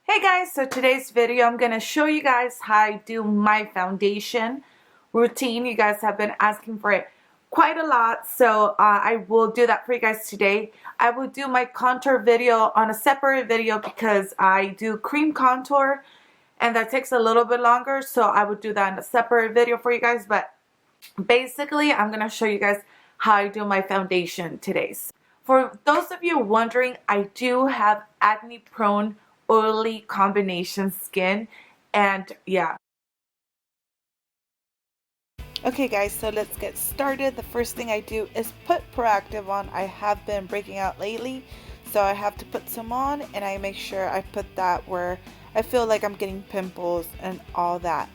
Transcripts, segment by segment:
Hey guys, so today's video I'm going to show you guys how I do my foundation routine. You guys have been asking for it quite a lot, so I will do that for you guys today. I will do my contour video on a separate video because I do cream contour and that takes a little bit longer, so I would do that in a separate video for you guys. But basically I'm going to show you guys how I do my foundation today. For those of you wondering, I do have acne prone oily combination skin, and yeah. Okay guys, so let's get started. The first thing I do is put Proactive on. I have been breaking out lately, so I have to put some on, and I make sure I put that where I feel like I'm getting pimples and all that.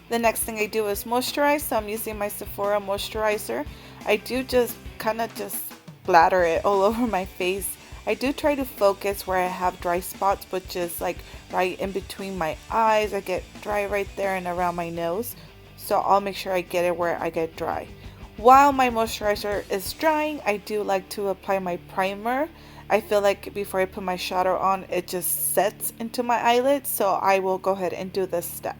The next thing I do is moisturize, so I'm using my Sephora moisturizer. I do just kind of just splatter it all over my face. I do try to focus where I have dry spots, which is like right in between my eyes. I get dry right there and around my nose, so I'll make sure I get it where I get dry. While my moisturizer is drying, I do like to apply my primer. I feel like before I put my shadow on, it just sets into my eyelids, so I will go ahead and do this step.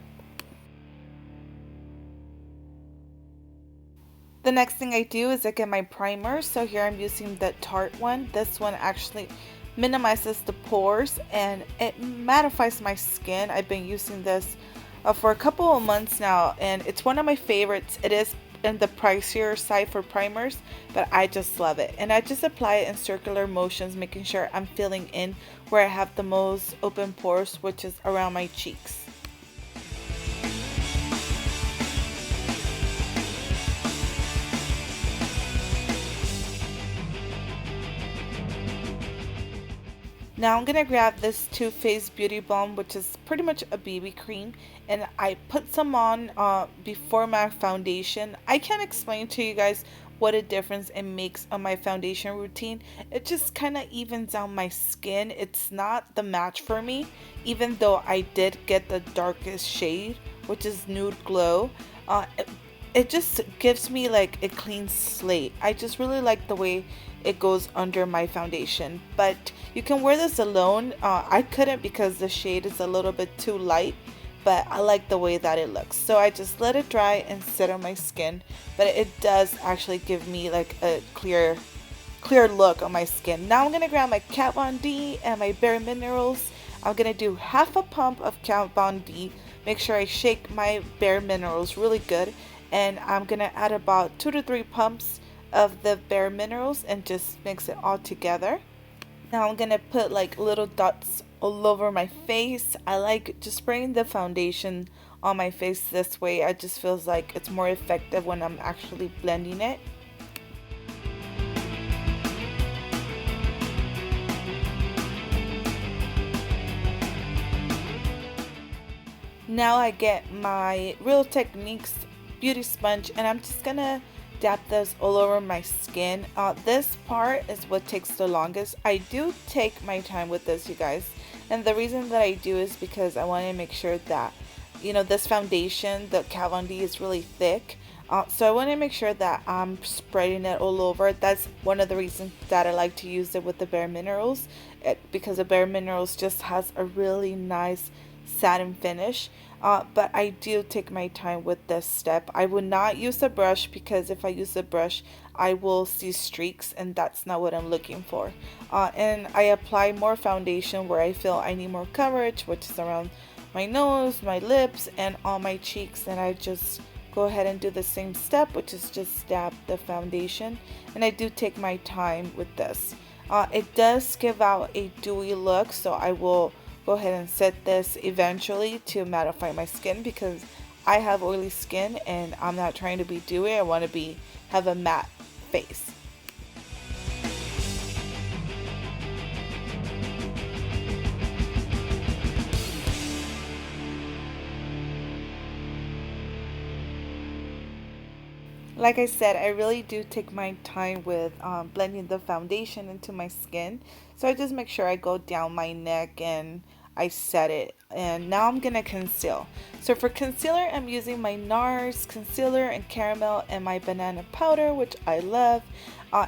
The next thing I do is I get my primer. So here I'm using the Tarte one. This one actually minimizes the pores and it mattifies my skin. I've been using this for a couple of months now, and it's one of my favorites. It is in the pricier side for primers, but I just love it. And I just apply it in circular motions, making sure I'm filling in where I have the most open pores, which is around my cheeks. Now I'm going to grab this Too Faced Beauty Balm, which is pretty much a BB cream, and I put some on before my foundation. I can't explain to you guys what a difference it makes on my foundation routine. It just kind of evens out my skin. It's not the match for me, even though I did get the darkest shade, which is Nude Glow. It just gives me like a clean slate. I just really like the way it goes under my foundation, but you can wear this alone. I couldn't because the shade is a little bit too light, but I like the way that it looks, so I just let it dry and sit on my skin. But it does actually give me like a clear look on my skin. Now I'm gonna grab my Kat Von D and my Bare Minerals. I'm gonna do half a pump of Kat Von D. Make sure I shake my Bare Minerals really good, and I'm gonna add about 2 to 3 pumps of the Bare Minerals and just mix it all together. Now I'm gonna put like little dots all over my face. I like just spraying the foundation on my face this way. It just feels like it's more effective when I'm actually blending it. Now I get my Real Techniques beauty sponge, and I'm just gonna dab this all over my skin. This part is what takes the longest. I do take my time with this, you guys, and the reason that I do is because I want to make sure that, you know, this foundation, the Kat Von D, is really thick. So I want to make sure that I'm spreading it all over. That's one of the reasons that I like to use it with the Bare Minerals, because the Bare Minerals just has a really nice satin finish. But I do take my time with this step. I would not use a brush, because if I use a brush I will see streaks, and that's not what I'm looking for. And I apply more foundation where I feel I need more coverage, which is around my nose, my lips, and on my cheeks. And I just go ahead and do the same step, which is just dab the foundation. And I do take my time with this. It does give out a dewy look, so I will go ahead and set this eventually to mattify my skin, because I have oily skin and I'm not trying to be dewy. I want to have a matte face. Like I said, I really do take my time with blending the foundation into my skin. So I just make sure I go down my neck and I set it. And now I'm going to conceal. So for concealer, I'm using my NARS concealer and caramel and my banana powder, which I love.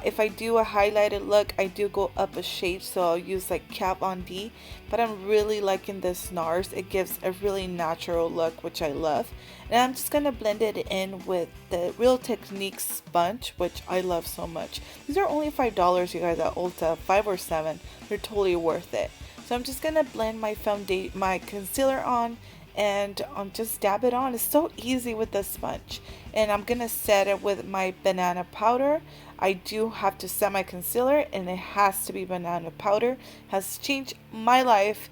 If I do a highlighted look, I do go up a shade, so I'll use like Cap on D. But I'm really liking this NARS. It gives a really natural look, which I love. And I'm just going to blend it in with the Real Techniques sponge, which I love so much. These are only $5, you guys, at Ulta, 5 or 7. They're totally worth it. So I'm just going to blend my concealer on, and just dab it on. It's so easy with the sponge. And I'm gonna set it with my banana powder. I do have to set my concealer, and it has to be banana powder. It has changed my life.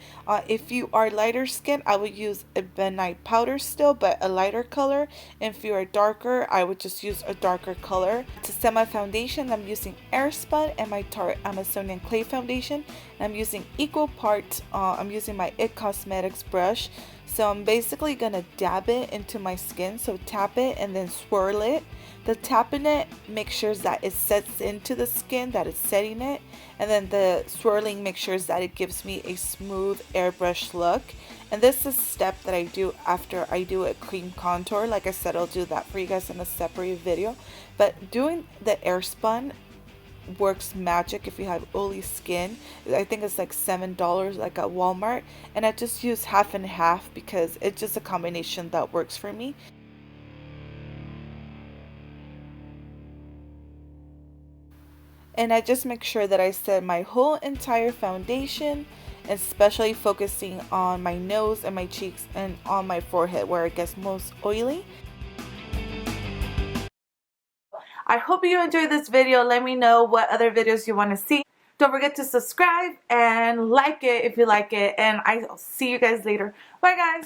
If you are lighter skin, I would use a benite powder still, but a lighter color. And if you are darker, I would just use a darker color. To set my foundation, I'm using Airspun and my Tarte Amazonian Clay Foundation. And I'm using equal parts. I'm using my It Cosmetics brush. So I'm basically gonna dab it into my skin. So tap it and then swirl it. The tapping it makes sure that it sets into the skin, that it's setting it. And then the swirling makes sure that it gives me a smooth airbrush look. And this is a step that I do after I do a cream contour. Like I said, I'll do that for you guys in a separate video. But doing the Airspun works magic if you have oily skin. I think it's like $7 like at Walmart, and I just use half and half because it's just a combination that works for me. And I just make sure that I set my whole entire foundation, especially focusing on my nose and my cheeks and on my forehead where it gets most oily. I hope you enjoyed this video. Let me know what other videos you want to see. Don't forget to subscribe and like it if you like it. And I'll see you guys later. Bye, guys.